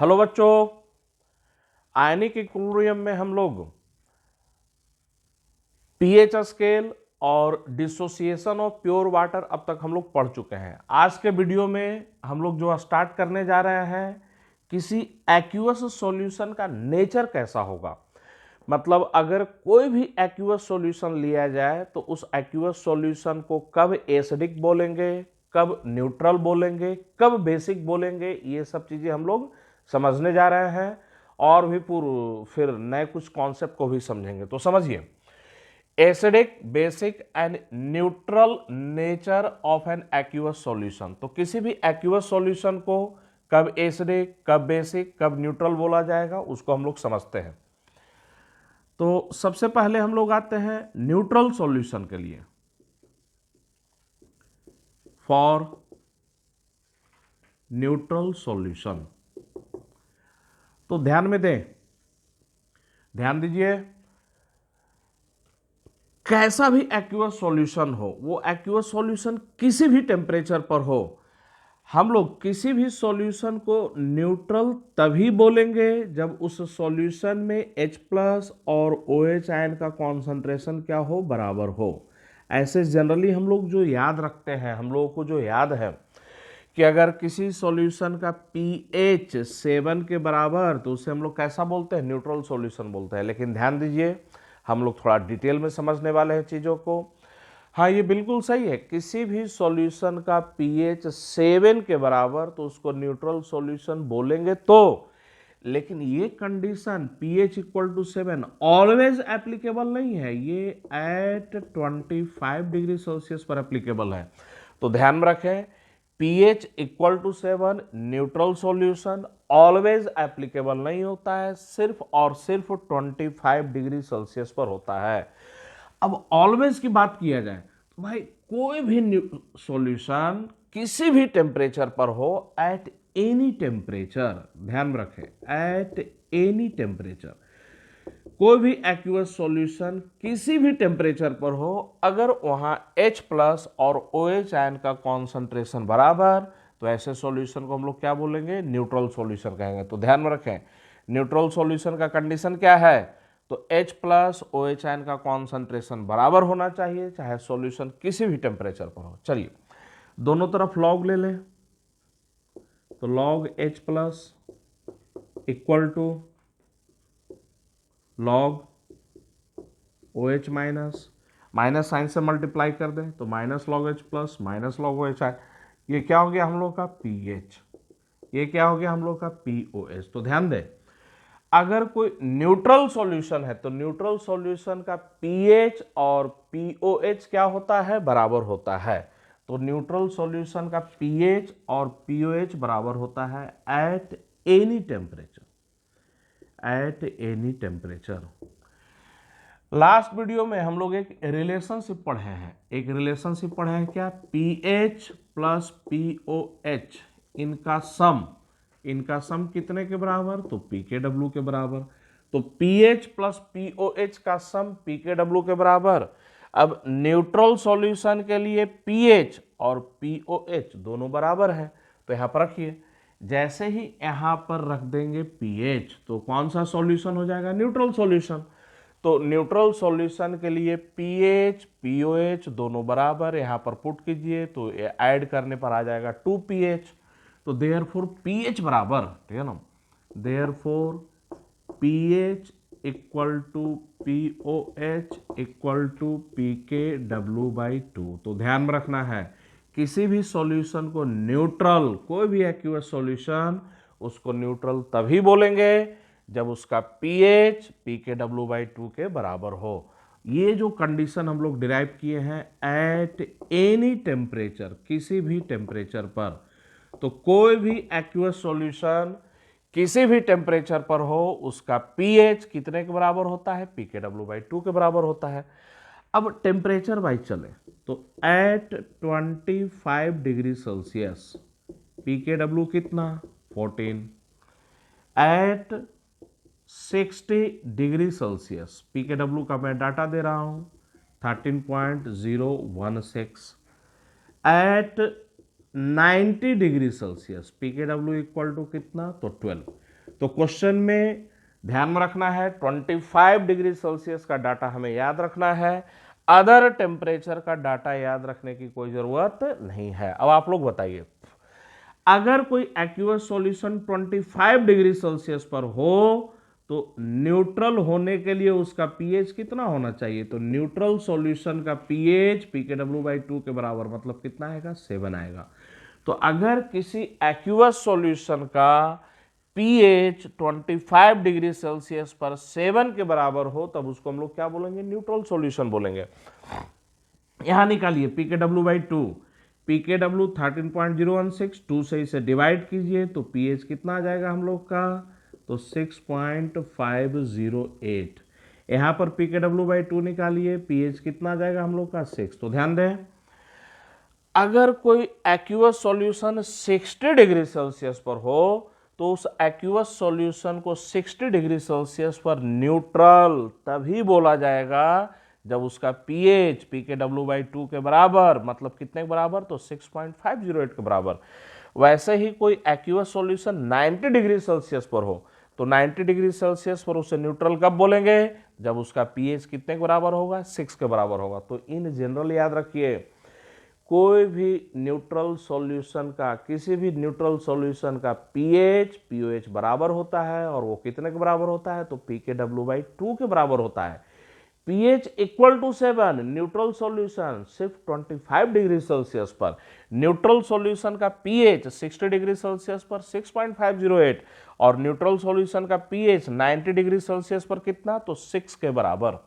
Hello बच्चों, ionic equilibrium में हम लोग पीएच स्केल और डिसोसिएशन ऑफ प्योर वाटर अब तक हम लोग पढ़ चुके हैं। आज के वीडियो में हम लोग जो स्टार्ट करने जा रहे हैं, किसी एक्वस सॉल्यूशन का नेचर कैसा होगा। मतलब अगर कोई भी एक्वस सॉल्यूशन लिया जाए तो उस एक्वस सॉल्यूशन को कब एसिडिक बोलेंगे, कब न्यूट्रल बोलेंगे, कब बेसिक बोलेंगे, ये सब चीज़ें हम लोग समझने जा रहे हैं और भी फिर नए कुछ कॉन्सेप्ट को भी समझेंगे। तो समझिए, acidic, basic and neutral nature of an aqueous solution. तो किसी भी एक्वस सॉल्यूशन को कब एसिडिक, कब बेसिक, कब न्यूट्रल बोला जाएगा, उसको हम लोग समझते हैं। तो सबसे पहले हम लोग आते हैं न्यूट्रल सॉल्यूशन के लिए। फॉर न्यूट्रल सॉल्यूशन तो ध्यान में दें, ध्यान दीजिए, कैसा भी एक्वस सॉल्यूशन हो, वो एक्वस सॉल्यूशन किसी भी टेम्परेचर पर हो, हम लोग किसी भी सॉल्यूशन को न्यूट्रल तभी बोलेंगे जब उस सॉल्यूशन में H+ और OH आयन का कॉन्सेंट्रेशन क्या हो, बराबर हो। ऐसे जनरली हम लोग जो याद रखते हैं, हम लोगों को जो याद है कि अगर किसी सॉल्यूशन का pH 7 के बराबर, तो उसे हम लोग कैसा बोलते हैं, न्यूट्रल सॉल्यूशन बोलते हैं। लेकिन ध्यान दीजिए, हम लोग थोड़ा डिटेल में समझने वाले हैं चीज़ों को। हाँ, ये बिल्कुल सही है, किसी भी सॉल्यूशन का pH 7 के बराबर तो उसको न्यूट्रल सॉल्यूशन बोलेंगे। तो लेकिन ये कंडीशन pH = 7 ऑलवेज एप्लीकेबल नहीं है, ये एट 25 डिग्री सेल्सियस पर एप्लीकेबल है। तो ध्यान में रखें, pH = 7 neutral solution always applicable नहीं होता है, सिर्फ और सिर्फ 25 डिग्री सेल्सियस पर होता है। अब ऑलवेज की बात किया जाए तो भाई कोई भी सॉल्यूशन किसी भी टेम्परेचर पर हो, एट एनी टेम्परेचर, ध्यान में रखें, एट एनी टेम्परेचर, कोई भी एक्वस सॉल्यूशन किसी भी टेम्परेचर पर हो, अगर वहां H+ और OH आयन का कॉन्सेंट्रेशन बराबर, तो ऐसे सॉल्यूशन को हम लोग क्या बोलेंगे, न्यूट्रल सॉल्यूशन कहेंगे। तो ध्यान में रखें, न्यूट्रल सॉल्यूशन का कंडीशन क्या है, तो H+ OH आयन का कॉन्सेंट्रेशन बराबर होना चाहिए, चाहे सॉल्यूशन किसी भी टेम्परेचर पर हो। चलिए दोनों तरफ लॉग ले लें, तो log H+ equal to log OH minus, minus sign से मल्टीप्लाई कर दें तो minus log H+ minus log OH आए, ये क्या हो गया हम लोग का pH, ये क्या हो गया हम लोग का POH। तो ध्यान दें, अगर कोई न्यूट्रल सॉल्यूशन है तो न्यूट्रल सॉल्यूशन का pH और POH क्या होता है, बराबर होता है। तो न्यूट्रल सॉल्यूशन का pH और POH बराबर होता है at any temperature, at any temperature. Last video में हम लोग एक रिलेशनशिप पढ़े हैं, एक रिलेशनशिप पढ़े हैं क्या, pH + POH, इनका सम कितने के बराबर, तो pKw के बराबर। तो pH + POH का सम pKw के बराबर। अब न्यूट्रल सॉल्यूशन के लिए pH और POH दोनों बराबर है, तो यहां पर रखिए, जैसे ही यहां पर रख देंगे pH, तो कौन सा सॉल्यूशन हो जाएगा, न्यूट्रल सॉल्यूशन। तो न्यूट्रल सॉल्यूशन के लिए pH POH दोनों बराबर, यहां पर पुट कीजिए तो ऐड करने पर आ जाएगा 2pH। तो देयरफॉर pH बराबर, ठीक है ना, देयरफॉर pH = POH = pKw/2। तो ध्यान में रखना है, किसी भी सॉल्यूशन को न्यूट्रल, कोई भी एक्वस सॉल्यूशन, उसको न्यूट्रल तभी बोलेंगे जब उसका pH pKw/2 के बराबर हो। ये जो कंडीशन हम लोग डिराइव किए हैं, एट एनी टेम्परेचर, किसी भी टेम्परेचर पर, तो कोई भी एक्वस सॉल्यूशन किसी भी टेम्परेचर पर हो, उसका pH कितने के बराबर होता है, pKw/2 के बराबर होता है। अब टेम्परेचर वाइज चले तो एट 25 डिग्री सेल्सियस pKw कितना, 14, एट 60 डिग्री सेल्सियस pKw का मैं डाटा दे रहा हूं 13.016, एट 90 डिग्री सेल्सियस pKw = कितना, तो 12। तो क्वेश्चन में ध्यान में रखना है 25 डिग्री सेल्सियस का डाटा हमें याद रखना है, अदर टेम्परेचर का डाटा याद रखने की कोई जरूरत नहीं है। अब आप लोग बताइए, अगर कोई एक्वस सॉल्यूशन 25 डिग्री सेल्सियस पर हो तो न्यूट्रल होने के लिए उसका पीएच कितना होना चाहिए? तो न्यूट्रल सॉल्यूशन का पीएच pKw/2 के बराबर, मतलब कितना आएगा? 7 आएगा। तो अगर किसी एक्वस सॉल्यूशन का पीएच 25 डिग्री सेल्सियस पर 7 के बराबर हो तब उसको हम लोग क्या बोलेंगे? न्यूट्रल सॉल्यूशन बोलेंगे। यहां निकालिए pKw/2, pKw 13.016, 2 से इसे डिवाइड कीजिए तो pH कितना आ जाएगा हम लोग का? तो 6.508। यहां पर pKw/2 निकालिए, pH कितना आ जाएगा हम लोग का? 6। तो ध्यान दें, अगर कोई एक्वस सॉल्यूशन 60 डिग्री सेल्सियस पर हो तो उस एक्वस सॉल्यूशन को 60 डिग्री सेल्सियस पर न्यूट्रल तभी बोला जाएगा जब उसका पीएच pKw/2 के बराबर, मतलब कितने के बराबर? तो 6.508 के बराबर। वैसे ही कोई एक्वस सॉल्यूशन 90 डिग्री सेल्सियस पर हो तो 90 डिग्री सेल्सियस पर उसे न्यूट्रल कब बोलेंगे? जब उसका पीएच कितने के बराबर होगा? 6 के बराबर होगा। तो इन जनरल याद रखिए, कोई भी न्यूट्रल सॉल्यूशन का, किसी भी न्यूट्रल सॉल्यूशन का पीएच पीओएच बराबर होता है, और वो कितने के बराबर होता है? तो pKw/2 के बराबर होता है। pH equal to 7, neutral solution सिर्फ 25 डिग्री सेल्सियस पर, न्यूट्रल सॉल्यूशन का pH 60 डिग्री सेल्सियस पर 6.508, और न्यूट्रल सॉल्यूशन का pH 90 डिग्री सेल्सियस पर कितना? तो 6 के बराबर।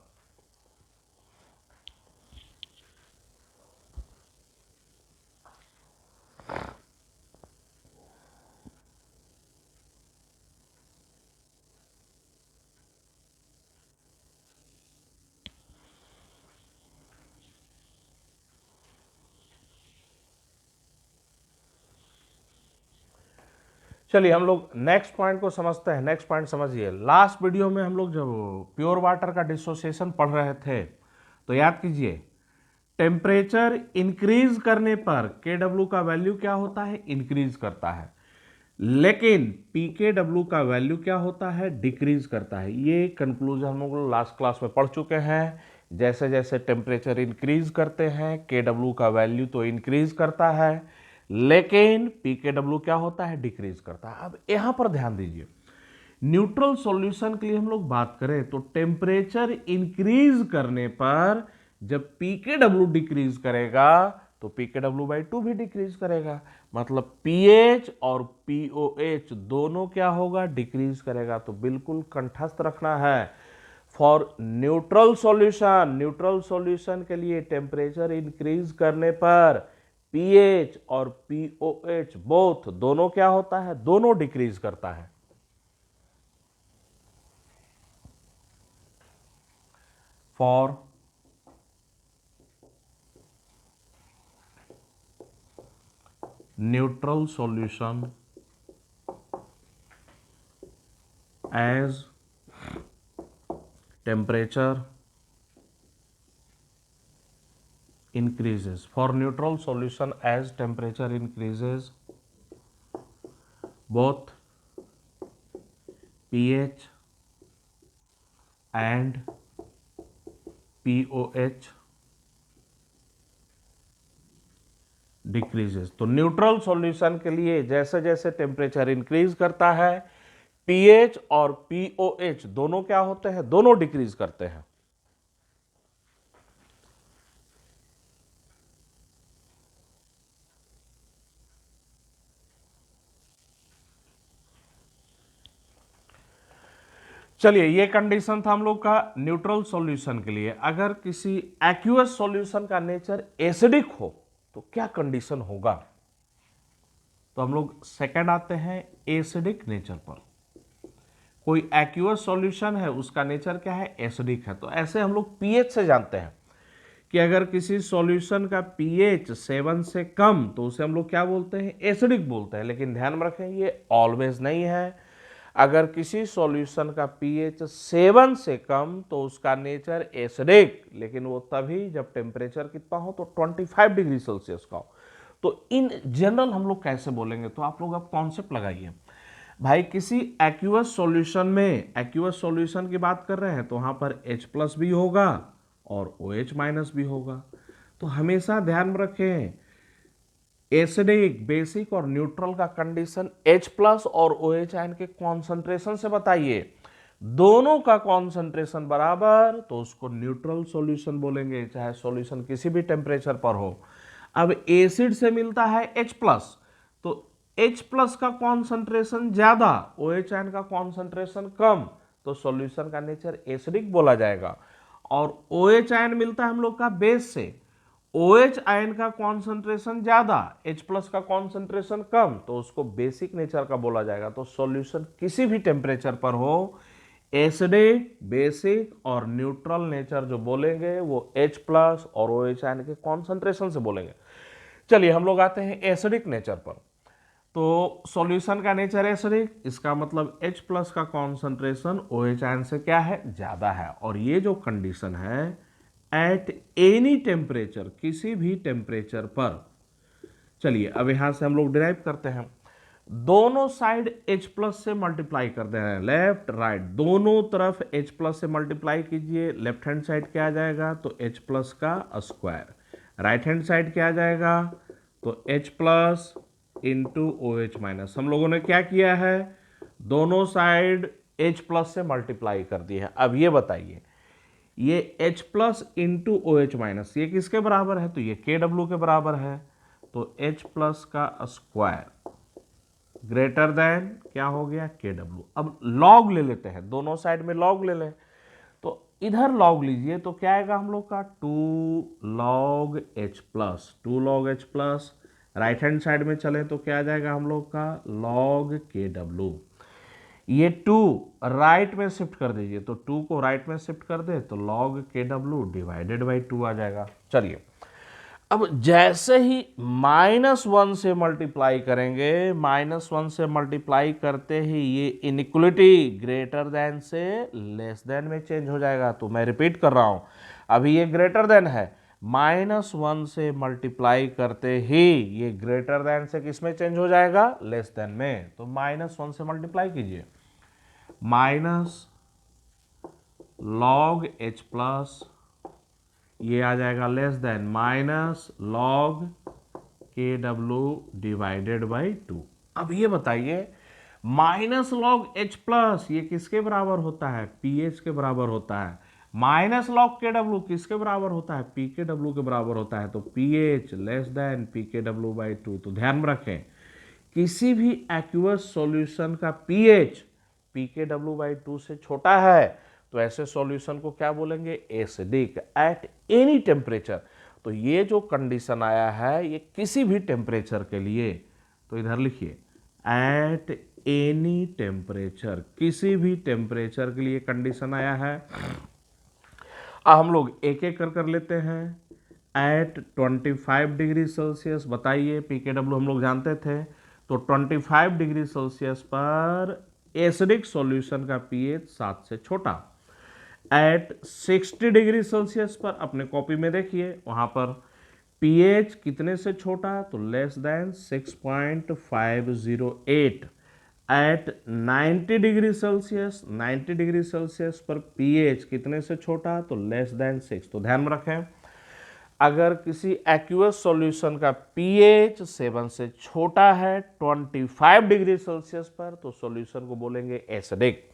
चलिए हम लोग नेक्स्ट पॉइंट को समझते हैं। नेक्स्ट पॉइंट समझिए, लास्ट वीडियो में हम लोग जब प्योर वाटर का डिसोसिएशन पढ़ रहे थे तो याद कीजिए, टेम्परेचर इंक्रीज करने पर KW का वैल्यू क्या होता है? इंक्रीज करता है। लेकिन pKw का वैल्यू क्या होता है? डिक्रीज करता है। ये कंक्लूजन हम लोग लास्ट क्लास में पढ़ चुके हैं। जैसे जैसे टेम्परेचर इंक्रीज करते हैं KW का वैल्यू तो इंक्रीज करता है, लेकिन pKw क्या होता है? डिक्रीज करता है। अब यहां पर ध्यान दीजिए, न्यूट्रल सॉल्यूशन के लिए हम लोग बात करें तो टेम्परेचर इंक्रीज करने पर जब pKw डिक्रीज करेगा तो pKw/2 भी डिक्रीज करेगा, मतलब pH और pOH दोनों क्या होगा? डिक्रीज करेगा। तो बिल्कुल कंठस्थ रखना है, for neutral solution, neutral solution के लिए टेम्परेचर इंक्रीज करने पर pH और pOH बोथ, दोनों क्या होता है? दोनों डिक्रीज करता है। For neutral solution as temperature increases, for neutral solution as temperature increases, both pH and pOH decreases. तो न्यूट्रल सॉल्यूशन के लिए जैसे जैसे टेम्परेचर इंक्रीज करता है pH और pOH दोनों क्या होते हैं? दोनों डिक्रीज करते हैं। चलिए, ये कंडीशन था हम लोग का न्यूट्रल सॉल्यूशन के लिए। अगर किसी एक्वस सॉल्यूशन का नेचर एसिडिक हो तो क्या कंडीशन होगा? तो हम लोग सेकंड आते हैं एसिडिक नेचर पर। कोई एक्वस सॉल्यूशन है, उसका नेचर क्या है? एसिडिक है। तो ऐसे हम लोग पीएच से जानते हैं कि अगर किसी सॉल्यूशन का पीएच 7 से कम तो उसे हम लोग क्या बोलते हैं? एसिडिक बोलते हैं। लेकिन ध्यान में रखें, ये ऑलवेज नहीं है। अगर किसी सॉल्यूशन का पीएच 7 से कम तो उसका नेचर एसिडिक, लेकिन वो तभी जब टेम्परेचर कितना हो? तो 25 डिग्री सेल्सियस का हो। तो इन जनरल हम लोग कैसे बोलेंगे? तो आप लोग अब कॉन्सेप्ट लगाइए, भाई किसी एक्यूअस सॉल्यूशन में, एक्यूअस सॉल्यूशन की बात कर रहे हैं तो वहां पर H+ भी होगा और OH- भी होगा। तो हमेशा ध्यान में रखें, एसिडिक, बेसिक और न्यूट्रल का कंडीशन H+ और OH आयन के कॉन्सेंट्रेशन से बताइए। दोनों का कॉन्सेंट्रेशन बराबर तो उसको न्यूट्रल सॉल्यूशन बोलेंगे, चाहे सॉल्यूशन किसी भी टेम्परेचर पर हो। अब एसिड से मिलता है H+, तो H+ का कॉन्सेंट्रेशन ज्यादा, OH आयन का कॉन्सेंट्रेशन कम, तो सॉल्यूशन का नेचर एसिडिक बोला जाएगा। और OH आयन मिलता है हम लोग का बेस से, OH आयन का कॉन्सेंट्रेशन ज्यादा, H+ का कॉन्सेंट्रेशन कम, तो उसको बेसिक नेचर का बोला जाएगा। तो सॉल्यूशन किसी भी टेम्परेचर पर हो, एसिडिक, बेसिक और न्यूट्रल नेचर जो बोलेंगे वो H+ और OH आयन के कॉन्सेंट्रेशन से बोलेंगे। चलिए हम लोग आते हैं एसिडिक नेचर पर। तो सॉल्यूशन का नेचर एसिडिक, इसका मतलब H+ का कॉन्सेंट्रेशन OH आयन से क्या है, ज्यादा है। और ये जो कंडीशन है एट एनी टेम्परेचर, किसी भी टेम्परेचर पर। चलिए अब यहां से हम लोग डिराइव करते हैं, दोनों साइड H+ से मल्टीप्लाई कर दे रहे हैं, लेफ्ट राइट दोनों तरफ H+ से मल्टीप्लाई कीजिए। लेफ्ट हैंड साइड क्या आ जाएगा, तो H+ का स्क्वायर। राइट हैंड साइड क्या आ जाएगा, तो H+ इंटू OH-। हम लोगों ने क्या किया है, दोनों साइड H+ से मल्टीप्लाई कर दी है। अब ये बताइए, ये H+ इंटू OH- ये किसके बराबर है, तो ये KW के बराबर है। तो H+ का स्क्वायर ग्रेटर देन क्या हो गया, KW। अब लॉग ले लेते हैं, दोनों साइड में लॉग ले लें, तो इधर लॉग लीजिए तो क्या आएगा हम लोग का 2 log H+, 2 log H+। Right hand side में चले तो क्या आ जाएगा हम लोग का log KW। ये 2 राइट में शिफ्ट कर दीजिए, तो 2 को राइट में शिफ्ट कर दे तो log KW डिवाइडेड बाई 2 आ जाएगा। चलिए अब जैसे ही -1 से मल्टीप्लाई करेंगे, -1 से मल्टीप्लाई करते ही ये इनइक्वलिटी ग्रेटर देन से लेस देन में चेंज हो जाएगा। तो मैं रिपीट कर रहा हूं, अभी ये ग्रेटर देन है, -1 से मल्टीप्लाई करते ही ये ग्रेटर देन से किस में चेंज हो जाएगा, लेस देन में। तो -1 से मल्टीप्लाई कीजिए, माइनस log H+, ये आ जाएगा less than minus log KW divided by 2। अब ये बताइए, माइनस log H+ ये किसके बराबर होता है, pH के बराबर होता है। माइनस log KW किसके बराबर होता है, pKW के बराबर होता है। तो pH less than pKW by 2। तो ध्यान में रखें, किसी भी एक्वस सॉल्यूशन का pH pKW बाई 2 से छोटा है तो ऐसे सॉल्यूशन को क्या बोलेंगे, एसिडिक एट एनी टेम्परेचर। तो ये जो कंडीशन आया है ये किसी भी टेम्परेचर के लिए, तो इधर लिखिए एट एनी टेम्परेचर, किसी भी टेम्परेचर के लिए कंडीशन आया है। अब हम लोग एक एक कर लेते हैं। एट 25 डिग्री सेल्सियस बताइए, पीकेडब्ल्यू हम लोग जानते थे, तो 25 डिग्री सेल्सियस पर एसिडिक सॉल्यूशन का पीएच 7 से छोटा। एट 60 डिग्री सेल्सियस पर अपने कॉपी में देखिए, वहां पर पीएच कितने से छोटा, तो less than 6.508। At 90 degree Celsius, 90 degree Celsius पर पीएच कितने से छोटा, तो लेस देन 6। तो ध्यान में रखें, अगर किसी एक्वस सॉल्यूशन का पीएच 7 से छोटा है 25 डिग्री सेल्सियस पर, तो सॉल्यूशन को बोलेंगे एसिडिक।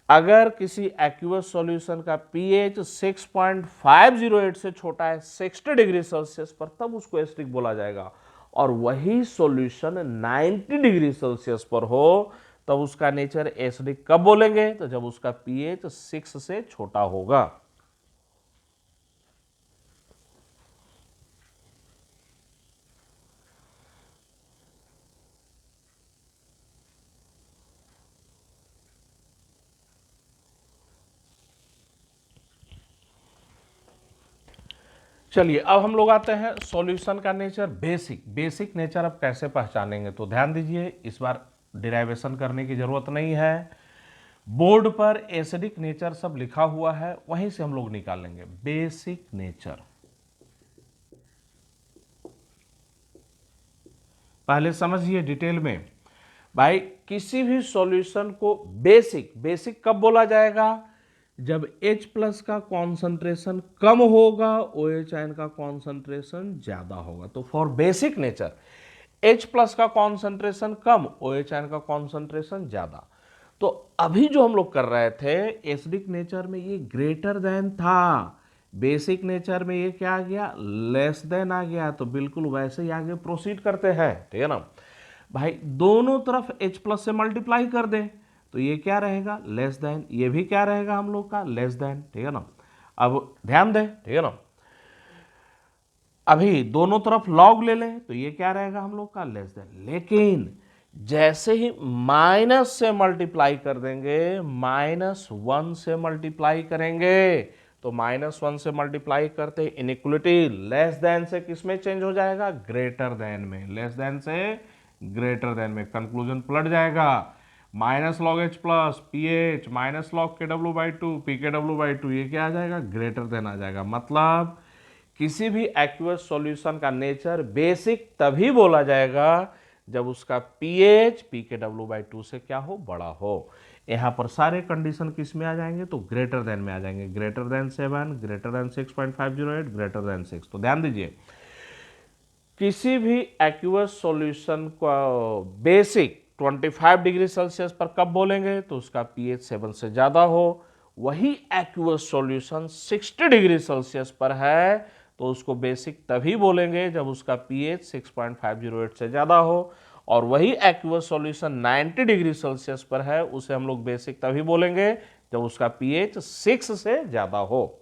अगर किसी एक्वस सॉल्यूशन का पीएच 6.508 से छोटा है 60 डिग्री सेल्सियस पर, तब उसको एसिडिक बोला जाएगा। और वही सॉल्यूशन 90 डिग्री सेल्सियस पर हो तब उसका नेचर एसिडिक कब बोलेंगे, तो जब उसका पीएच 6 से छोटा होगा। चलिए अब हम लोग आते हैं सॉल्यूशन का नेचर बेसिक। बेसिक नेचर अब कैसे पहचानेंगे, तो ध्यान दीजिए, इस बार डिराइवेशन करने की जरूरत नहीं है, बोर्ड पर एसिडिक नेचर सब लिखा हुआ है, वहीं से हम लोग निकालेंगे बेसिक नेचर। पहले समझिए डिटेल में, भाई किसी भी सॉल्यूशन को बेसिक कब बोला जाएगा? जब H प्लस का कॉन्सेंट्रेशन कम होगा, OH आयन का कॉन्सेंट्रेशन ज्यादा होगा। तो for basic nature H plus का कॉन्सेंट्रेशन कम, OH आयन का कॉन्सेंट्रेशन ज्यादा। तो अभी जो हम लोग कर रहे थे एसिडिक नेचर में ये ग्रेटर देन था, बेसिक नेचर में ये क्या आ गया? लेस देन आ गया। तो बिल्कुल वैसे ही आगे प्रोसीड करते हैं, ठीक है ना भाई। दोनों तरफ H प्लस से मल्टीप्लाई कर दे तो ये क्या रहेगा? Less than. ये भी क्या रहेगा हम लोग का? लेस देन, ठीक है ना। अब ध्यान दे, ठीक है ना, अभी दोनों तरफ लॉग ले लें तो ये क्या रहेगा हम लोग का? Less than. लेकिन जैसे ही माइनस से मल्टीप्लाई कर देंगे, -1 से मल्टीप्लाई करेंगे, तो -1 से मल्टीप्लाई करते इनइक्वलिटी लेस देन से किस में चेंज हो जाएगा? ग्रेटर देन में। लेस देन से ग्रेटर देन में, कंक्लूजन पलट जाएगा। Minus log H plus PH minus log KW/2 PKW/2, ये क्या आ जाएगा? ग्रेटर देन आ जाएगा। मतलब किसी भी एक्वस सॉल्यूशन का नेचर बेसिक तभी बोला जाएगा जब उसका pH PKW/2 से क्या हो? बड़ा हो। यहां पर सारे कंडीशन किस में आ जाएंगे? तो ग्रेटर देन में आ जाएंगे। Greater than 7, greater than 6.508, greater than 6। तो ध्यान दीजिए, किसी भी एक्वस सॉल्यूशन को बेसिक 25 डिग्री सेल्सियस पर कब बोलेंगे? तो उसका pH 7 से ज्यादा हो। वही एक्वस सॉल्यूशन 60 डिग्री सेल्सियस पर है तो उसको बेसिक तभी बोलेंगे जब उसका pH 6.508 से ज्यादा हो। और वही एक्वस सॉल्यूशन 90 डिग्री सेल्सियस पर है, उसे हम लोग बेसिक तभी बोलेंगे जब उसका pH 6 से ज्यादा हो।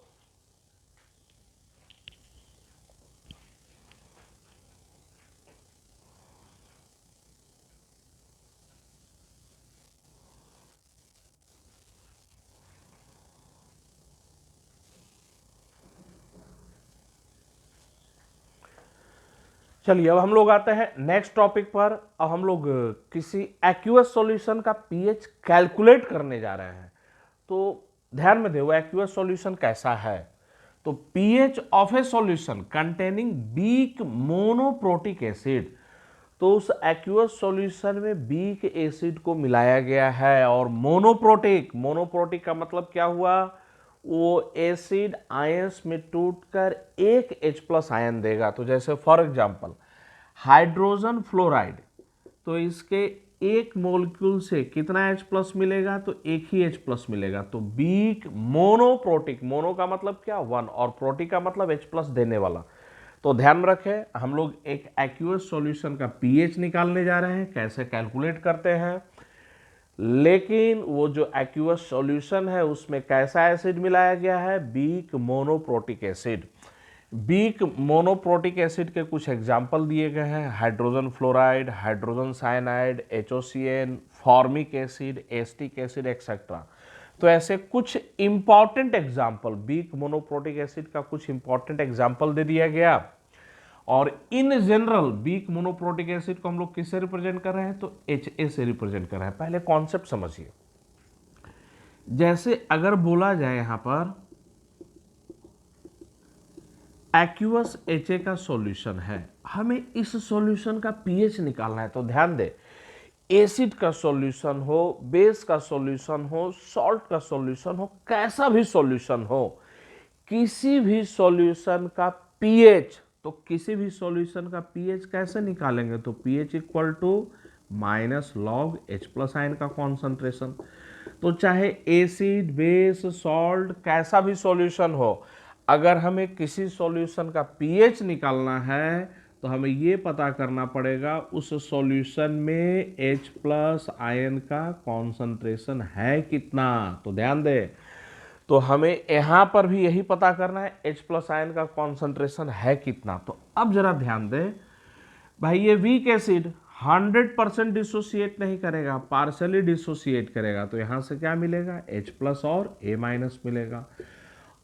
चलिए अब हम लोग आते हैं नेक्स्ट टॉपिक पर। अब हम लोग किसी एक्वस सॉल्यूशन का pH कैलकुलेट करने जा रहे हैं। तो ध्यान में देखो एक्वस सॉल्यूशन कैसा है। तो pH of a solution containing weak monoprotic acid, तो उस एक्वस सॉल्यूशन में वीक एसिड को मिलाया गया है। और मोनोप्रोटिक का मतलब क्या हुआ? वो एसिड आयंस में टूटकर एक H प्लस आयन देगा। तो जैसे फॉर एग्जांपल हाइड्रोजन फ्लोराइड, तो इसके एक मोलिक्यूल से कितना H प्लस मिलेगा? तो एक ही H प्लस मिलेगा। तो वीक मोनोप्रोटिक, मोनो का मतलब क्या? 1, और प्रोटिक का मतलब H प्लस देने वाला। तो ध्यान में रखें, हम लोग एक एक्वस सॉल्यूशन का pH निकालने जा रहे हैं। कैसे कैलकुलेट करते हैं? लेकिन वो जो एक्वस सॉल्यूशन है उसमें कैसा एसिड मिलाया गया है? Weak monoprotic acid. Weak monoprotic acid के कुछ एग्जाम्पल दिए गए हैं, hydrogen fluoride, hydrogen cyanide, HOCN, formic acid, acetic acid etcetera. तो ऐसे कुछ important example, weak monoprotic acid का कुछ इंपॉर्टेंट एग्जाम्पल दे दिया गया। और इन जनरल वीक मोनोप्रोटिक एसिड को हम लोग किससे रिप्रेजेंट कर रहे हैं? तो HA से रिप्रेजेंट कर रहे हैं। पहले कॉन्सेप्ट समझिए। जैसे अगर बोला जाए यहां पर एक्वस HA का सॉल्यूशन है, हमें इस सॉल्यूशन का pH निकालना है। तो ध्यान दे, एसिड का सॉल्यूशन हो, बेस का सॉल्यूशन हो, सॉल्ट का सॉल्यूशन हो, कैसा भी सॉल्यूशन हो, किसी भी सॉल्यूशन का pH, तो किसी भी सॉल्यूशन का pH कैसे निकालेंगे? तो pH equal to minus log H plus ion का कॉन्सेंट्रेशन। तो चाहे एसिड, बेस, सॉल्ट, कैसा भी सॉल्यूशन हो, अगर हमें किसी सॉल्यूशन का pH निकालना है तो हमें ये पता करना पड़ेगा उस सॉल्यूशन में H प्लस आयन का कॉन्सेंट्रेशन है कितना। तो ध्यान दे, तो हमें यहां पर भी यही पता करना है H प्लस आयन का कॉन्सेंट्रेशन है कितना। तो अब जरा ध्यान दे भाई, ये वीक एसिड 100% डिसोसिएट नहीं करेगा, पार्शली डिसोसिएट करेगा। तो यहां से क्या मिलेगा? H प्लस और A माइनस मिलेगा।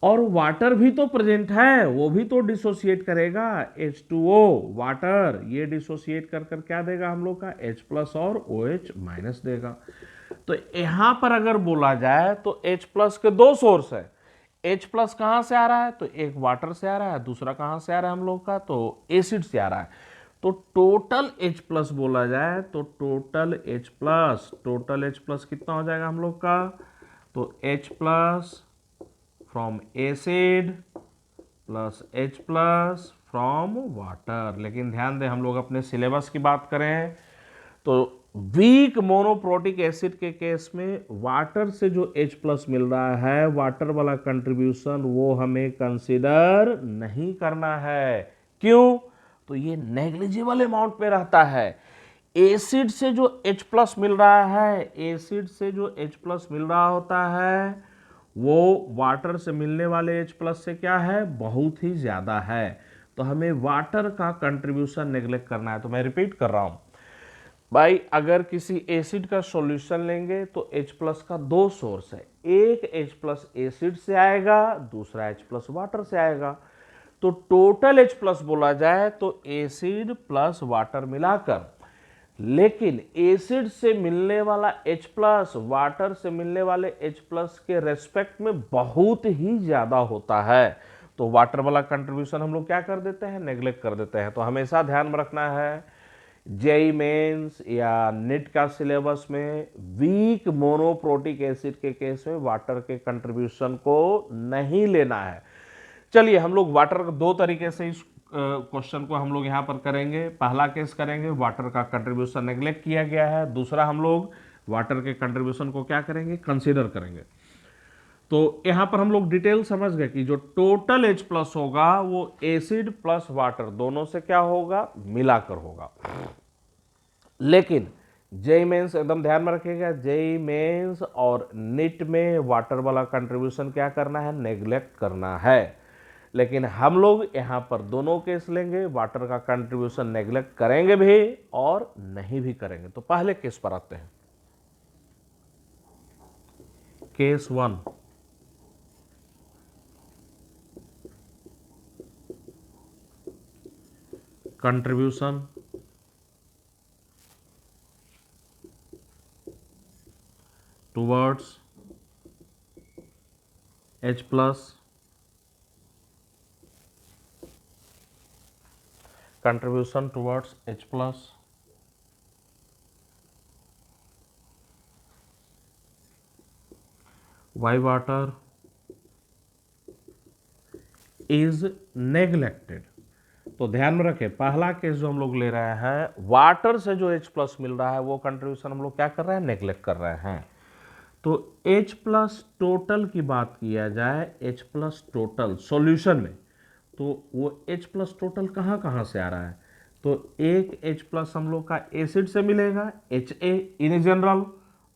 और वाटर भी तो प्रेजेंट है, वो भी तो डिसोसिएट करेगा। H2O वाटर, ये डिसोसिएट कर कर क्या देगा हम लोग का? H प्लस और OH माइनस देगा। तो यहां पर अगर बोला जाए तो H प्लस के दो सोर्स है। H प्लस कहां से आ रहा है? तो एक वाटर से आ रहा है, दूसरा कहां से आ रहा है हम लोग का? तो एसिड से आ रहा है। तो टोटल H प्लस बोला जाए तो टोटल H प्लस कितना हो जाएगा हम लोग का, तो H plus from acid plus H plus from water. लेकिन ध्यान दें, हम लोग अपने सिलेबस की बात करें तो वीक मोनोप्रोटिक एसिड के केस में वाटर से जो H प्लस मिल रहा है, वाटर वाला कंट्रीब्यूशन वो हमें कंसिडर नहीं करना है। क्यों? तो ये नेग्लिजिबल अमाउंट पे रहता है। एसिड से जो H प्लस मिल रहा है, एसिड से जो H प्लस मिल रहा होता है वो वाटर से मिलने वाले H प्लस से क्या है, बहुत ही ज्यादा है। तो हमें वाटर का कंट्रीब्यूशन नेग्लेक्ट करना है। तो मैं रिपीट कर रहा हूं भाई, अगर किसी एसिड का सॉल्यूशन लेंगे तो H प्लस का दो सोर्स है, एक H प्लस एसिड से आएगा, दूसरा H प्लस वाटर से आएगा। तो टोटल H प्लस बोला जाए तो एसिड प्लस वाटर मिलाकर। लेकिन एसिड से मिलने वाला H प्लस वाटर से मिलने वाले H प्लस के रेस्पेक्ट में बहुत ही ज्यादा होता है। तो वाटर वाला कंट्रीब्यूशन हम लोग क्या कर देते हैं, नेग्लेक्ट कर देते हैं। तो हमेशा ध्यान में रखना है, जेई मेंस या नेट का सिलेबस में वीक मोनोप्रोटिक एसिड के केस में वाटर के कंट्रीब्यूशन को नहीं लेना है। चलिए, हम लोग वाटर दो तरीके से इस क्वेश्चन को हम लोग यहां पर करेंगे। पहला केस करेंगे, वाटर का कंट्रीब्यूशन नेग्लेक्ट किया गया है। दूसरा, हम लोग वाटर के कंट्रीब्यूशन को क्या करेंगे, कंसीडर करेंगे। तो यहां पर हम लोग डिटेल समझ गए कि जो टोटल H प्लस होगा वो एसिड प्लस वाटर दोनों से क्या होगा, मिलाकर होगा। लेकिन जेई मेंस एकदम ध्यान में रखिएगा, जेई मेंस और नीट में वाटर वाला कंट्रीब्यूशन क्या करना है, नेग्लेक्ट करना है। लेकिन हम लोग यहां पर दोनों केस लेंगे, वाटर का कंट्रीब्यूशन नेग्लेक्ट करेंगे भी और नहीं भी करेंगे। तो पहले केस पर आते हैं, case 1। Contribution towards H plus, contribution towards H plus Y water is neglected। तो ध्यान में रखें, पहला केस जो हम लोग ले रहे हैं, वाटर से जो H प्लस मिल रहा है वो कंट्रीब्यूशन हम लोग क्या कर रहे हैं, नेग्लेक्ट कर रहे हैं। तो H प्लस टोटल की बात किया जाए, H प्लस टोटल सॉल्यूशन में, तो वो H प्लस टोटल कहाँ कहाँ से आ रहा है, तो एक H प्लस हम लोग का एसिड से मिलेगा HA इन जनरल,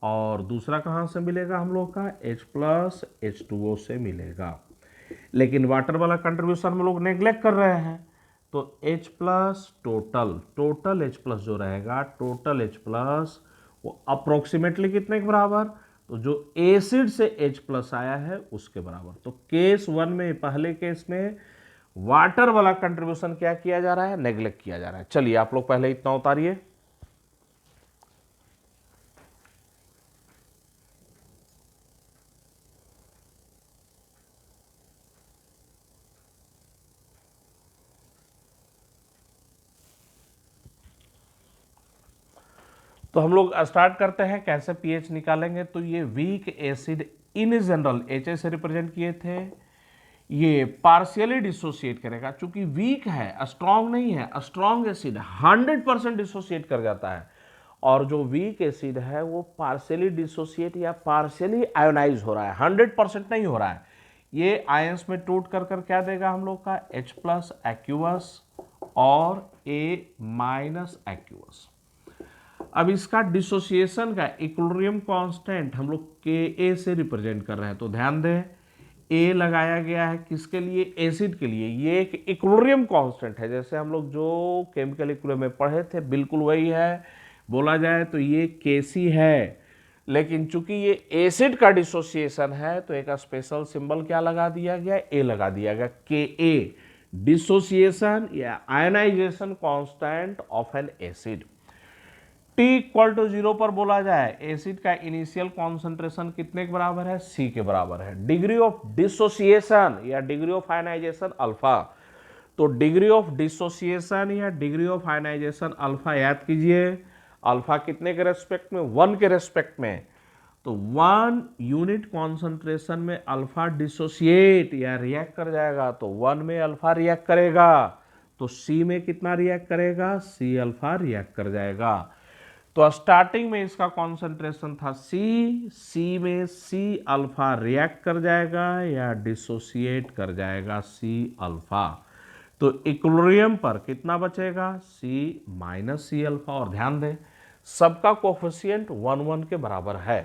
और दूसरा कहाँ से मिलेगा हम लोग का H प्लस H2O से मिलेगा। लेकिन वाटर वाला कंट्रीब्यूशन हम लोग नेग्लेक्ट कर रहे हैं। तो H plus total H plus जो रहेगा, टोटल H प्लस वो अप्रोक्सीमेटली कितने के बराबर, तो जो एसिड से H प्लस आया है उसके बराबर। तो केस 1 में, पहले केस में वाटर वाला कंट्रीब्यूशन क्या किया जा रहा है, नेग्लेक्ट किया जा रहा है। चलिए आप लोग पहले इतना उतारिए। तो हम लोग स्टार्ट करते हैं, कैसे पीएच निकालेंगे। तो ये weak acid in general HA से रिप्रेजेंट किए थे, ये पार्शियली डिसोसिएट करेगा। चूंकि वीक है, स्ट्रांग नहीं है, स्ट्रांग एसिड 100% डिसोसिएट कर जाता है, और जो वीक एसिड है वो पार्शियली डिसोसिएट या पार्शियली आयोनाइज हो रहा है, 100% नहीं हो रहा है। ये आयंस में टूट कर क्या देगा हम लोग का, H प्लस एक्यूअस और A माइनस एक्यूअस। अब इसका डिसोसिएशन का इक्विलिब्रियम कांस्टेंट हम लोग Ka से रिप्रेजेंट कर रहे हैं। तो ध्यान दें, A लगाया गया है किसके लिए, एसिड के लिए। ये एक इक्विलिब्रियम कांस्टेंट है, जैसे हम लोग जो केमिकल इक्विलिब्रियम में पढ़े थे बिल्कुल वही है। बोला जाए तो ये Kc है, लेकिन चूंकि ये एसिड का डिसोसिएशन है तो एक स्पेशल सिंबल क्या लगा दिया गया, A लगा दिया गया, Ka, डिसोसिएशन या ionisation constant of an acid. T equal to 0 पर बोला जाए, एसिड का इनिशियल कॉन्सेंट्रेशन कितने के बराबर है, C के बराबर है। डिग्री ऑफ डिसोसिएशन या डिग्री ऑफ आयनाइजेशन अल्फा। तो डिग्री ऑफ डिसोसिएशन या डिग्री ऑफ आयनाइजेशन अल्फा याद कीजिए, अल्फा कितने के रेस्पेक्ट में, 1 के रेस्पेक्ट में। तो 1 यूनिट कॉन्सेंट्रेशन में अल्फा डिसोसिएट या रिएक्ट कर जाएगा, तो 1 में अल्फा रिएक्ट करेगा, तो सी में कितना रिएक्ट करेगा, सी अल्फा रिएक्ट कर जाएगा। तो स्टार्टिंग में इसका कॉन्सेंट्रेशन था सी में सी अल्फा रिएक्ट कर जाएगा या डिसोसिएट कर जाएगा सी अल्फा। तो इक्विलिब्रियम पर कितना बचेगा, सी माइनस सी अल्फा। और ध्यान दें सबका कोफिशिएंट 1 1 के बराबर है,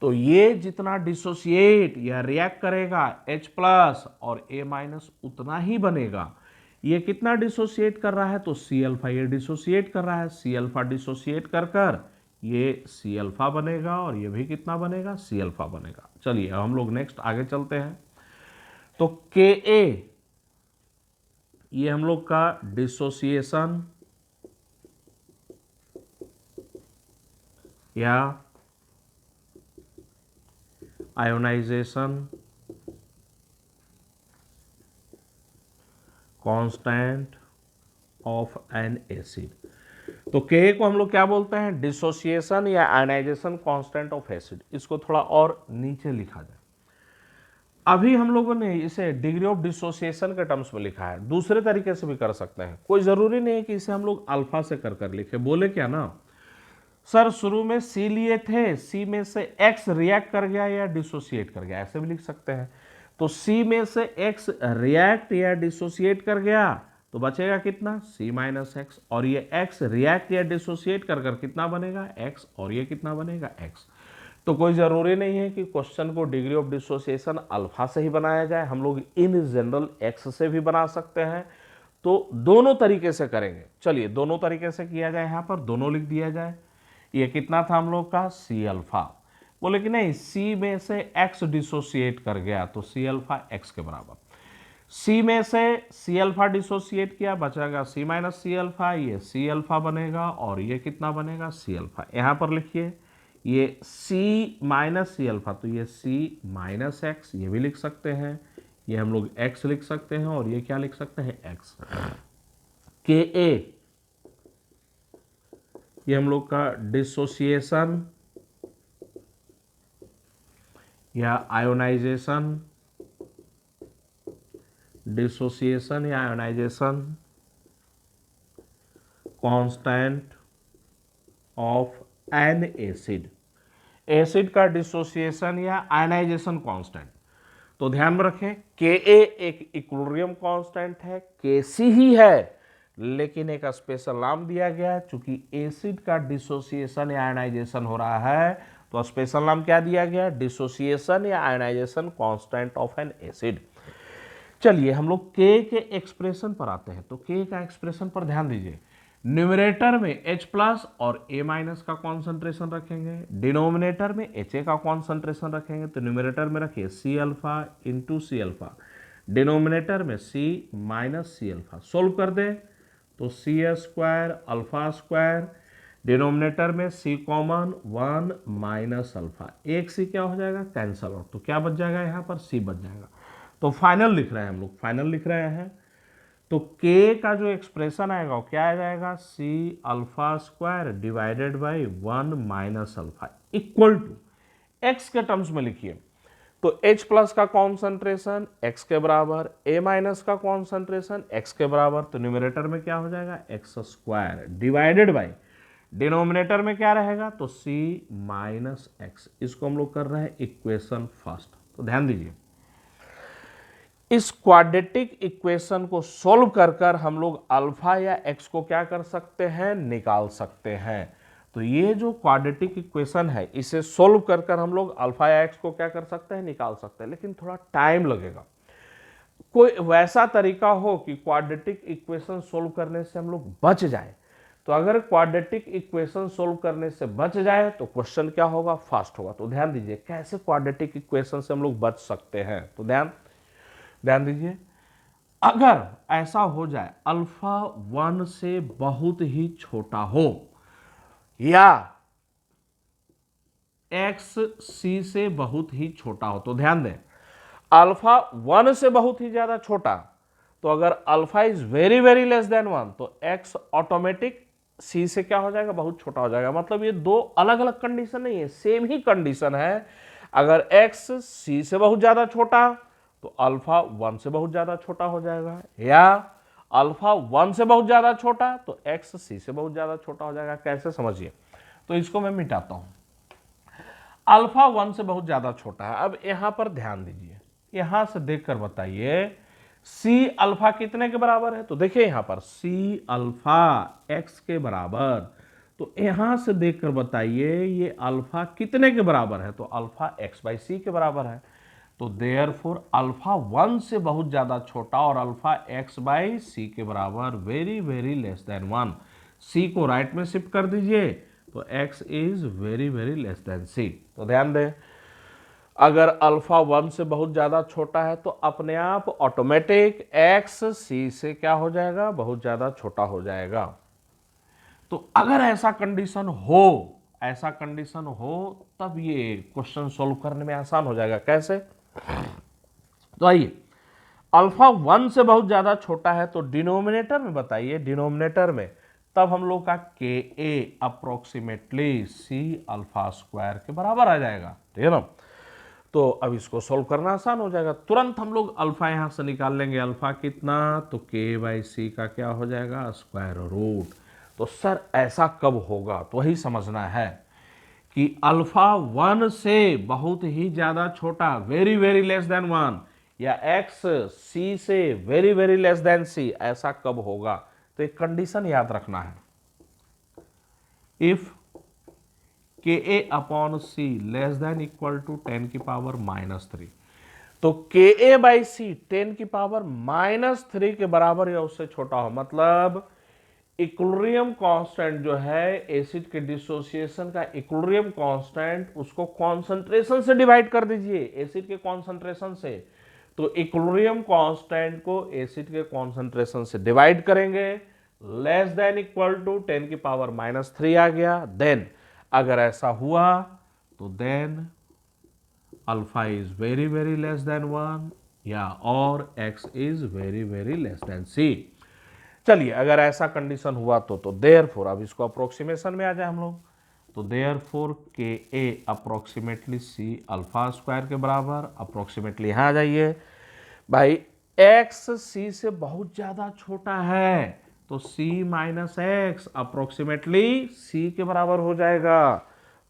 तो ये जितना डिसोसिएट या रिएक्ट करेगा H प्लस और A माइनस उतना ही बनेगा। ये कितना डिसोसिएट कर रहा है, तो सी अल्फा ये डिसोसिएट कर रहा है, सी अल्फा डिसोसिएट कर कर ये सी अल्फा बनेगा और ये भी कितना बनेगा, सी अल्फा बनेगा। चलिए अब हम लोग नेक्स्ट आगे चलते हैं। तो के ए ये हम लोग का डिसोसिएशन या ionisation constant of an acid. तो के को हम लोग क्या बोलते हैं, डिसोसिएशन या आयनाइजेशन कांस्टेंट ऑफ एसिड। इसको थोड़ा और नीचे लिखा जाए। अभी हम लोगों ने इसे डिग्री ऑफ डिसोसिएशन के टर्म्स में लिखा है, दूसरे तरीके से भी कर सकते हैं, कोई जरूरी नहीं है कि इसे हम लोग अल्फा से कर लिखे। बोले क्या ना सर, शुरू में सी लिए थे, सी में से एक्स रिएक्ट कर गया या डिसोसिएट कर गया, ऐसे भी लिख सकते हैं। तो सी में से एक्स रिएक्ट या डिसोसिएट कर गया तो बचेगा कितना, सी माइनस एक्स, और ये एक्स रिएक्ट या डिसोसिएट कर कर कितना बनेगा, एक्स, और ये कितना बनेगा, एक्स। तो कोई ज़रूरी नहीं है कि क्वेश्चन को डिग्री ऑफ डिसोसिएशन अल्फा से ही बनाया जाए, हम लोग इन जनरल एक्स से भी बना सकते हैं। तो दोनों तरीके से करेंगे। चलिए दोनों तरीके से किया जाए, यहाँ पर दोनों लिख दिया जाए। ये कितना था हम लोग का, सी अल्फा। बोले कि नहीं, सी में से एक्स डिसोसिएट कर गया तो सी अल्फा एक्स के बराबर। सी में से सी अल्फा डिसोसिएट किया, बचेगा सी माइनस सी अल्फा, ये सी अल्फा बनेगा और ये कितना बनेगा, सी अल्फा। यहाँ पर लिखिए ये सी माइनस सी अल्फा, तो ये सी माइनस एक्स, ये भी लिख सकते हैं, ये हम लोग एक्स लिख सकते हैं, और ये क्या लिख सकते हैं, एक्स। के ए ये हम लोग का डिसोसिएशन या आयोनाइजेशन, डिसोसिएशन या ionisation constant of an acid. Acid का डिसोसिएशन या आयनाइजेशन कांस्टेंट। तो ध्यान में रखें के ए एक इक्विलिब्रियम कांस्टेंट है, के सी ही है, लेकिन एक स्पेशल नाम दिया गया है, चूंकि एसिड का डिसोसिएशन या आयनाइजेशन हो रहा है तो स्पेशल नाम क्या दिया गया, डिसोसिएशन या ionisation constant of an acid. चलिए हम लोग के एक्सप्रेशन पर आते हैं। तो के का एक्सप्रेशन पर ध्यान दीजिए, न्यूमरेटर में H प्लस और A माइनस का कॉन्सेंट्रेशन रखेंगे, डिनोमिनेटर में HA का कॉन्सेंट्रेशन रखेंगे। तो न्यूमरेटर में रखिए C alpha into C alpha, denominator में C minus C alpha. Solve कर दे तो C square alpha square, denominator में C कॉमन 1 माइनस अल्फा, एक C क्या हो जाएगा, कैंसल आउट, तो क्या बच जाएगा, यहाँ पर C बच जाएगा। तो फाइनल लिख रहे हैं हम लोग, फाइनल लिख रहे हैं। तो K का जो एक्सप्रेशन आएगा वो क्या आ जाएगा, C alpha square divided by 1 minus alpha equal to X के टर्म्स में लिखिए। तो H प्लस का कॉन्सेंट्रेशन x के बराबर, A माइनस का कॉन्सेंट्रेशन x के बराबर, तो न्यूमरेटर में क्या हो जाएगा, X square divided by, denominator में क्या रहेगा, तो c माइनस एक्स। इसको हम लोग कर रहे हैं इक्वेशन फर्स्ट। तो ध्यान दीजिए इस क्वाड्रेटिक इक्वेशन को सोल्व कर कर हम लोग अल्फा या एक्स को क्या कर सकते हैं, निकाल सकते हैं। तो ये जो क्वाड्रेटिक इक्वेशन है इसे सोल्व कर कर हम लोग अल्फा या एक्स को क्या कर सकते हैं, निकाल सकते हैं, लेकिन थोड़ा टाइम लगेगा। कोई वैसा तरीका हो कि क्वाड्रेटिक इक्वेशन सोल्व करने से हम लोग बच जाए। तो अगर क्वाड्रेटिक इक्वेशन सोल्व करने से बच जाए तो क्वेश्चन क्या होगा, फास्ट होगा। तो ध्यान दीजिए कैसे क्वाड्रेटिक इक्वेशन से हम लोग बच सकते हैं। तो ध्यान दीजिए, अगर ऐसा हो जाए अल्फा 1 से बहुत ही छोटा हो या एक्स सी से बहुत ही छोटा हो, तो ध्यान दें अल्फा 1 से बहुत ही ज्यादा छोटा तो अगर alpha is very very less than 1 तो x ऑटोमेटिक c से क्या हो जाएगा, बहुत छोटा हो जाएगा। मतलब ये दो अलग अलग कंडीशन नहीं है, सेम ही कंडीशन है। अगर x c से बहुत ज्यादा छोटा तो अल्फा 1 से बहुत ज्यादा छोटा हो जाएगा, या अल्फा 1 से बहुत ज्यादा छोटा तो x c से बहुत ज्यादा छोटा हो जाएगा। कैसे, समझिए। तो इसको मैं मिटाता हूं। अल्फा 1 से बहुत ज्यादा छोटा है। अब यहां पर ध्यान दीजिए, यहां से देखकर बताइए सी अल्फा कितने के बराबर है। तो देखिए यहां पर सी अल्फा एक्स के बराबर, तो यहां से देखकर बताइए ये अल्फा कितने के बराबर है। तो अल्फा एक्स बाई सी के बराबर है। तो देयरफॉर अल्फा 1 से बहुत ज्यादा छोटा और अल्फा एक्स बाई सी के बराबर, वेरी वेरी लेस देन 1। सी को राइट में शिफ्ट कर दीजिए तो x is very very less then c। तो ध्यान दें, अगर अल्फा 1 से बहुत ज्यादा छोटा है तो अपने आप ऑटोमेटिक x c से क्या हो जाएगा, बहुत ज्यादा छोटा हो जाएगा। तो अगर ऐसा कंडीशन हो तब ये क्वेश्चन सोल्व करने में आसान हो जाएगा। कैसे, तो आइए, अल्फा 1 से बहुत ज्यादा छोटा है तो डिनोमिनेटर में बताइए, डिनोमिनेटर में तब हम लोग का के ए अप्रोक्सीमेटली सी अल्फा स्क्वायर के बराबर आ जाएगा, ठीक है ना। तो अब इसको सोल्व करना आसान हो जाएगा। तुरंत हम लोग अल्फा यहां से निकाल लेंगे। अल्फा कितना, तो के बाई सी का क्या हो जाएगा, स्क्वायर रूट। तो सर ऐसा कब होगा, तो वही समझना है कि अल्फा 1 से बहुत ही ज्यादा छोटा, वेरी वेरी लेस देन 1, या एक्स सी से वेरी वेरी लेस देन सी, ऐसा कब होगा। तो एक कंडीशन याद रखना है, if k a upon c less than equal to 10 की पावर -3, तो के ए बाई सी 10 की पावर -3 के बराबर या उससे छोटा हो। मतलब इक्विलिब्रियम कांस्टेंट जो है एसिड के डिसोसिएशन का इक्विलिब्रियम कांस्टेंट, उसको कॉन्सेंट्रेशन से डिवाइड कर दीजिए, एसिड के कॉन्सेंट्रेशन से। तो इक्विलिब्रियम कांस्टेंट को एसिड के कॉन्सेंट्रेशन से डिवाइड करेंगे, लेस देन इक्वल टू 10 की पावर -3 आ गया। देन अगर ऐसा हुआ तो then alpha is very very less than 1, या और x is very very less than c. चलिए, अगर ऐसा कंडीशन हुआ तो देयरफॉर, अब इसको अप्रोक्सीमेशन में आ जाए हम लोग, तो देयरफॉर के ए अप्रोक्सीमेटली सी अल्फा स्क्वायर के बराबर, अप्रोक्सीमेटली यहां आ जाइए भाई, एक्स सी से बहुत ज्यादा छोटा है तो c माइनस एक्स अप्रोक्सीमेटली सी के बराबर हो जाएगा।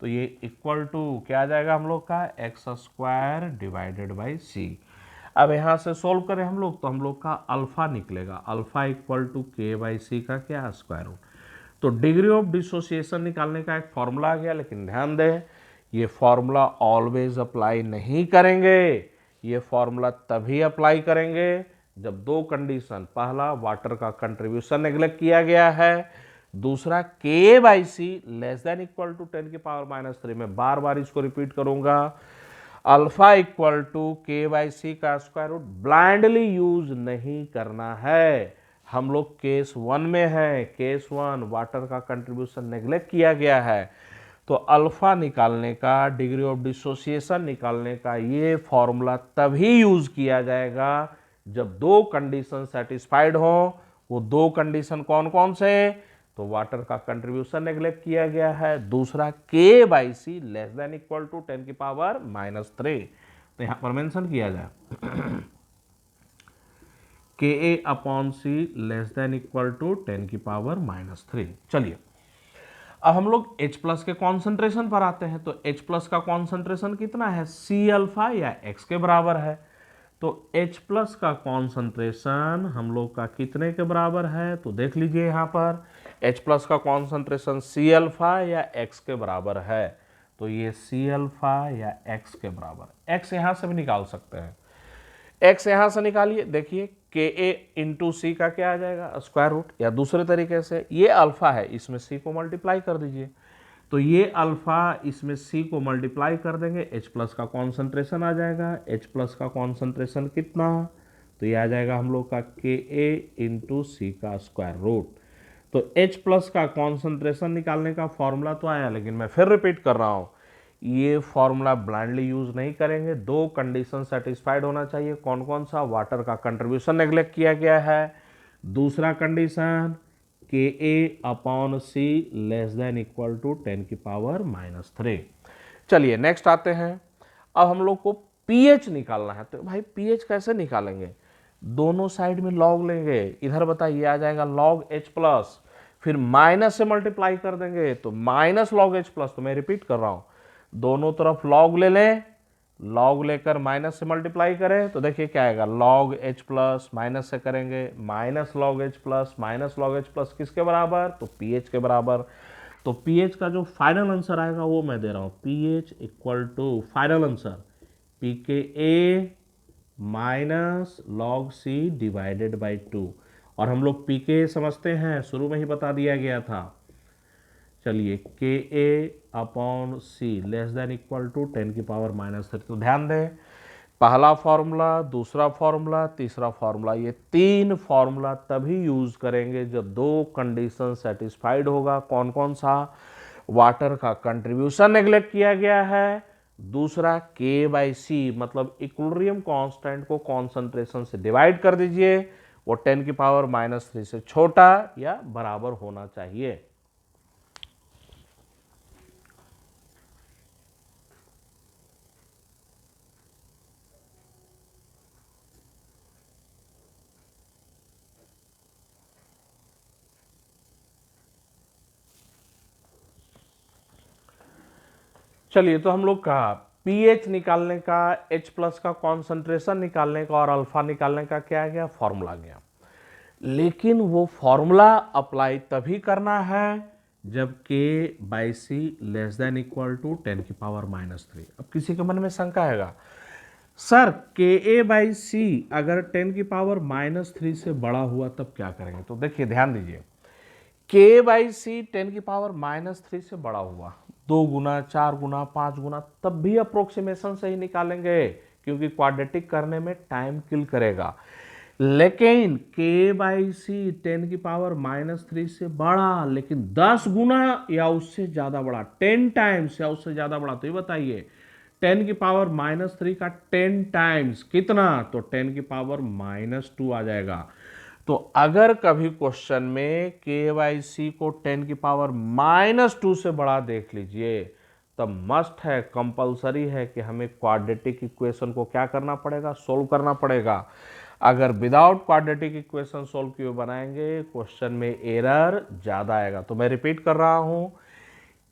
तो ये इक्वल टू क्या आ जाएगा हम लोग का, एक्स स्क्वायर डिवाइडेड बाई सी। अब यहां से सोल्व करें हम लोग तो हम लोग का अल्फा निकलेगा, अल्फा इक्वल टू के बाई सी का क्या, स्क्वायर रूट। तो डिग्री ऑफ डिसोसिएशन निकालने का एक फॉर्मूला आ गया, लेकिन ध्यान दें ये फॉर्मूला ऑलवेज अप्लाई नहीं करेंगे। ये फॉर्मूला तभी अप्लाई करेंगे जब दो कंडीशन, पहला वाटर का कंट्रीब्यूशन नेग्लेक्ट किया गया है, दूसरा K by C less than equal to 10 की पावर -3। मैं बार बार इसको रिपीट करूंगा, अल्फा इक्वल टू के बाई सी का स्क्वायर रूट ब्लाइंडली यूज नहीं करना है। हम लोग केस 1 में है, केस 1 वाटर का कंट्रीब्यूशन नेग्लेक्ट किया गया है। तो अल्फा निकालने का, डिग्री ऑफ डिसोसिएशन निकालने का ये फॉर्मूला तभी यूज किया जाएगा जब दो कंडीशन सेटिस्फाइड हो। वो दो कंडीशन कौन कौन से, तो वाटर का कंट्रीब्यूशन नेग्लेक्ट किया गया है, दूसरा K by C less than equal to 10 की पावर -3। तो यहां पर मेंशन किया जाए k a upon c less than equal to 10 की पावर -3। चलिए, अब हम लोग H प्लस के कॉन्सेंट्रेशन पर आते हैं। तो H प्लस का कॉन्सेंट्रेशन कितना है, सी अल्फा या x के बराबर है। तो H प्लस का कॉन्सेंट्रेशन हम लोग का कितने के बराबर है, तो देख लीजिए यहां पर H प्लस का कॉन्सेंट्रेशन सी अल्फा या x के बराबर है। तो ये सी अल्फा या x के बराबर, x यहां से भी निकाल सकते हैं, x यहां से निकालिए, देखिए के ए इंटू सी का क्या आ जाएगा, स्क्वायर रूट, या दूसरे तरीके से ये अल्फा है, इसमें सी को मल्टीप्लाई कर दीजिए। तो ये अल्फा इसमें सी को मल्टीप्लाई कर देंगे, H प्लस का कॉन्सेंट्रेशन आ जाएगा। H प्लस का कॉन्सेंट्रेशन कितना, तो ये आ जाएगा हम लोग का के ए इंटू सी का स्क्वायर रूट। तो H प्लस का कॉन्सेंट्रेशन निकालने का फॉर्मूला तो आया, लेकिन मैं फिर रिपीट कर रहा हूं, ये फॉर्मूला ब्लाइंडली यूज नहीं करेंगे, दो कंडीशन सेटिस्फाइड होना चाहिए। कौन कौन सा? वाटर का कंट्रीब्यूशन नेग्लेक्ट किया गया है, दूसरा condition Ka/C less than equal to 10⁻⁻3। चलिए नेक्स्ट आते हैं। अब हम लोग को पीएच निकालना है, तो भाई पीएच कैसे निकालेंगे? दोनों साइड में लॉग लेंगे, इधर बताइए आ जाएगा log H प्लस, फिर माइनस से मल्टीप्लाई कर देंगे तो माइनस log H प्लस। तो मैं रिपीट कर रहा हूं, दोनों तरफ लॉग ले लें, लॉग लेकर माइनस से मल्टीप्लाई करें तो देखिए क्या आएगा, log H प्लस, माइनस से करेंगे minus log H plus, minus log H plus किसके बराबर? तो पीएच के बराबर। तो पीएच का जो फाइनल आंसर आएगा वो मैं दे रहा हूं, pH equal to final answer pKa minus log C divided by 2। और हम लोग pKa समझते हैं, शुरू में ही बता दिया गया था। चलिए Ka/C less than equal to 10⁻⁻3। तो ध्यान दें, पहला फॉर्मूला, दूसरा फॉर्मूला, तीसरा फॉर्मूला, ये तीन फॉर्मूला तभी यूज करेंगे जब दो कंडीशन सेटिस्फाइड होगा। कौन कौन सा? वाटर का कंट्रीब्यूशन नेग्लेक्ट किया गया है, दूसरा K/C मतलब इक्विलिब्रियम कांस्टेंट को कॉन्सेंट्रेशन से डिवाइड कर दीजिए, वो 10⁻⁻3 से छोटा या बराबर होना चाहिए। चलिए, तो हम लोग का पीएच निकालने का, H प्लस का कॉन्सेंट्रेशन निकालने का और अल्फा निकालने का क्या गया? फॉर्मूला गया। लेकिन वो फॉर्मूला अप्लाई तभी करना है जब K/C less than equal to 10⁻⁻3। अब किसी के मन में शंका आएगा, सर Ka/C अगर 10⁻⁻3 से बड़ा हुआ तब क्या करेंगे? तो देखिए ध्यान दीजिए, K/C 10⁻⁻3 से बड़ा हुआ, 2 गुना, 4 गुना, 5 गुना, तब भी अप्रोक्सीमेशन से ही निकालेंगे, क्योंकि क्वाड्रेटिक करने में टाइम किल करेगा। लेकिन K/C 10⁻⁻3 से बड़ा, लेकिन 10 गुना या उससे ज्यादा बड़ा, 10 टाइम्स या उससे ज्यादा बड़ा, तो ये बताइए 10⁻⁻3 का 10 टाइम्स कितना? तो 10⁻⁻2 आ जाएगा। तो अगर कभी क्वेश्चन में K/C को 10⁻⁻2 से बड़ा देख लीजिए, तब मस्ट है, कंपलसरी है कि हमें क्वाड्रेटिक इक्वेशन को क्या करना पड़ेगा? सोल्व करना पड़ेगा। अगर विदाउट क्वाड्रेटिक इक्वेशन सोल्व किए बनाएंगे, क्वेश्चन में एरर ज्यादा आएगा। तो मैं रिपीट कर रहा हूं,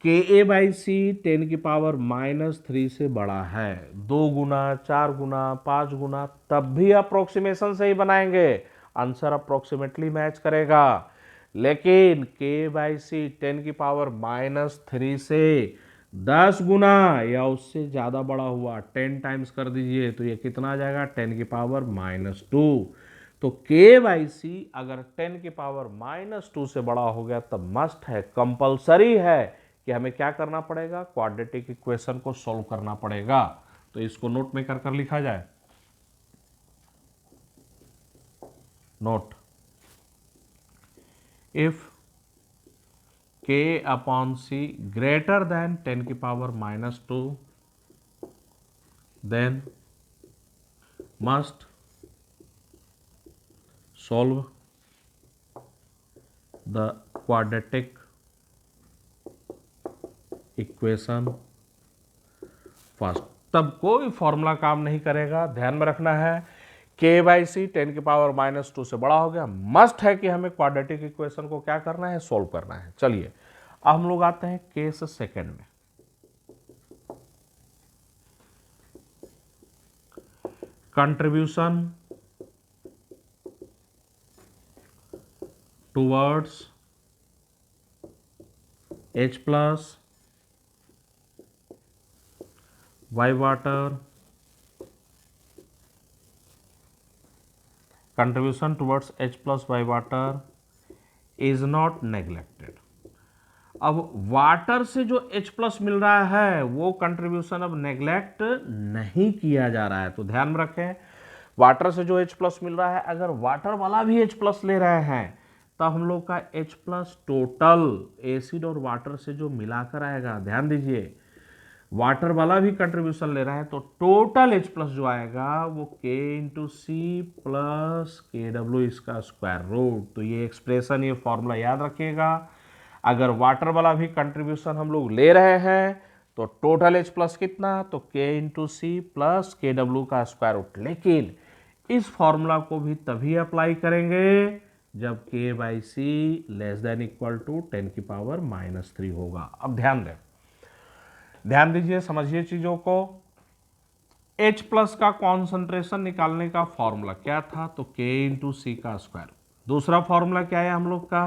Ka/C 10⁻⁻3 से बड़ा है, 2 गुना, 4 गुना, 5 गुना, तब भी अप्रोक्सीमेशन से ही बनाएंगे, आंसर अप्रोक्सीमेटली मैच करेगा। लेकिन K/C 10⁻⁻3 से 10 गुना या उससे ज्यादा बड़ा हुआ, 10 टाइम्स कर दीजिए, तो ये कितना आ जाएगा? 10⁻⁻2। तो K/C अगर 10⁻⁻2 से बड़ा हो गया तब मस्ट है, कंपलसरी है कि हमें क्या करना पड़ेगा? क्वाड्रेटिक इक्वेशन को सॉल्व करना पड़ेगा। तो इसको नोट में कर लिखा जाए, note, if K/C greater than 10⁻⁻2 then must solve the quadratic equation first. तब कोई फॉर्मूला काम नहीं करेगा। ध्यान में रखना है, K/C 10⁻⁻2 से बड़ा हो गया, मस्ट है कि हमें क्वाड्रेटिक इक्वेशन को क्या करना है? सोल्व करना है। चलिए अब हम लोग आते हैं केस सेकंड में। Contribution towards H plus Y water, contribution towards H plus Y water is not neglected. अब वाटर से जो H प्लस मिल रहा है वो कंट्रीब्यूशन अब नेग्लेक्ट नहीं किया जा रहा है। तो ध्यान में रखें, वाटर से जो H प्लस मिल रहा है, अगर वाटर वाला भी H प्लस ले रहे हैं तब हम लोग का H प्लस टोटल एसिड और वाटर से जो मिलाकर आएगा, ध्यान दीजिए, वाटर वाला भी कंट्रीब्यूशन ले रहा है, तो टोटल H प्लस जो आएगा वो K into C plus KW इसका स्क्वायर रूट। तो ये एक्सप्रेशन, ये फॉर्मूला याद रखिएगा। अगर वाटर वाला भी कंट्रीब्यूशन हम लोग ले रहे हैं तो टोटल H प्लस कितना, तो K into C plus KW का स्क्वायर रूट। लेकिन इस फॉर्मूला को भी तभी अप्लाई करेंगे जब K by C less than equal to 10⁻³ होगा। अब ध्यान दीजिए, समझिए चीजों को। H प्लस का कॉन्सेंट्रेशन निकालने का फॉर्मूला क्या था, तो K इंटू सी का स्क्वायर। दूसरा फॉर्मूला क्या है हम लोग का,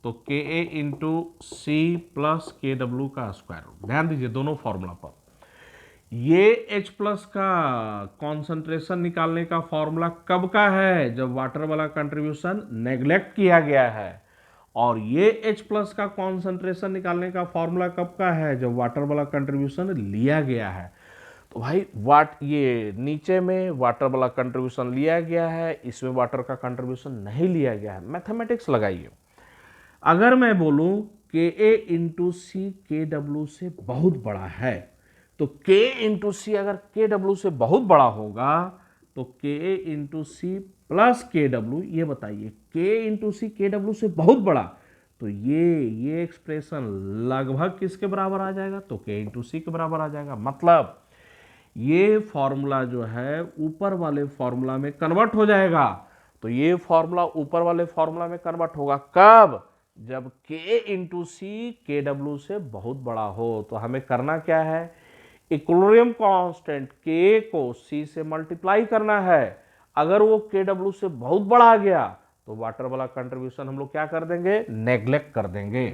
तो Ka into C plus KW का स्क्वायर। ध्यान दीजिए दोनों फॉर्मूला पर। ये H प्लस का कॉन्सेंट्रेशन निकालने का फॉर्मूला कब का है, जब वाटर वाला कंट्रीब्यूशन नेग्लेक्ट किया गया है। और ये H प्लस का कॉन्सेंट्रेशन निकालने का फॉर्मूला कब का है, जब वाटर वाला कंट्रीब्यूशन लिया गया है। तो भाई ये नीचे में वाटर वाला कंट्रीब्यूशन लिया गया है, इसमें वाटर का कंट्रीब्यूशन नहीं लिया गया है। मैथमेटिक्स लगाइए। अगर मैं बोलूं Ka इंटू सी KW से बहुत बड़ा है, तो K इंटू सी अगर KW से बहुत बड़ा होगा तो Ka into C plus KW, ये बताइए K इंटू सी KW से बहुत बड़ा, तो ये एक्सप्रेशन लगभग किसके बराबर आ जाएगा, तो K इंटू सी के बराबर आ जाएगा। मतलब ये फॉर्मूला जो है ऊपर वाले फॉर्मूला में कन्वर्ट हो जाएगा। तो ये फॉर्मूला ऊपर वाले फॉर्मूला में कन्वर्ट होगा कब, जब K इंटू सी KW से बहुत बड़ा हो। तो हमें करना क्या है, इक्विलिब्रियम कांस्टेंट K को C से मल्टीप्लाई करना है। अगर वो KW से बहुत बड़ा आ गया तो वाटर वाला कंट्रीब्यूशन हम लोग क्या कर देंगे, नेग्लेक्ट कर देंगे।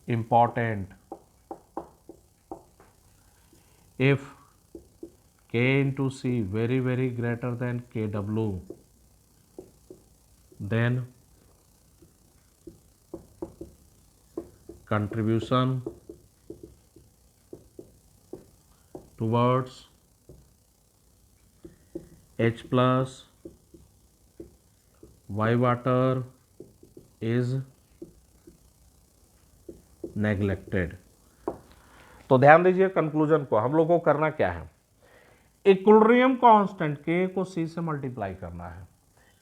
Important, if K into C very greater than KW, then contribution towards H plus Y water is neglected। तो ध्यान दीजिए कंक्लूजन को, हम लोग को करना क्या है, इक्विलिब्रियम कांस्टेंट K को C से मल्टीप्लाई करना है,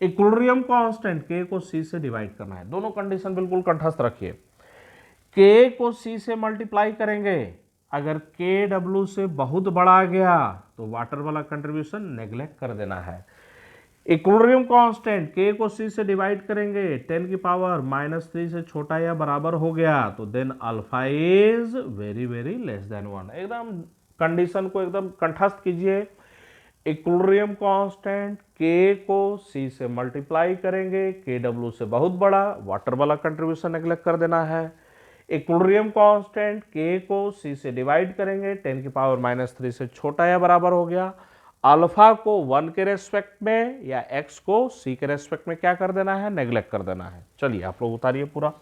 इक्विलिब्रियम कांस्टेंट K को C से डिवाइड करना है। दोनों कंडीशन बिल्कुल कंठस्थ रखिए। K को C से मल्टीप्लाई करेंगे, अगर KW से बहुत बड़ा आ गया तो वाटर वाला कंट्रीब्यूशन नेग्लेक्ट कर देना है। इक्विलिब्रियम कांस्टेंट K को C से डिवाइड करेंगे, 10⁻³ से छोटा या बराबर हो गया तो then alpha is very less than 1। एकदम कंडीशन को एकदम कंठस्थ कीजिए। इक्विलिब्रियम कांस्टेंट K को C से मल्टीप्लाई करेंगे, KW से बहुत बड़ा, वाटर वाला कंट्रीब्यूशन नेग्लेक्ट कर देना है। इक्विलिब्रियम कांस्टेंट K को C से डिवाइड करेंगे, 10⁻³ से छोटा या बराबर हो गया। अल्फा को 1 के रेस्पेक्ट में या x को C के रेस्पेक्ट में क्या कर देना है, नेग्लेक्ट कर देना है। चलिए आप लोग उतारिए पूरा।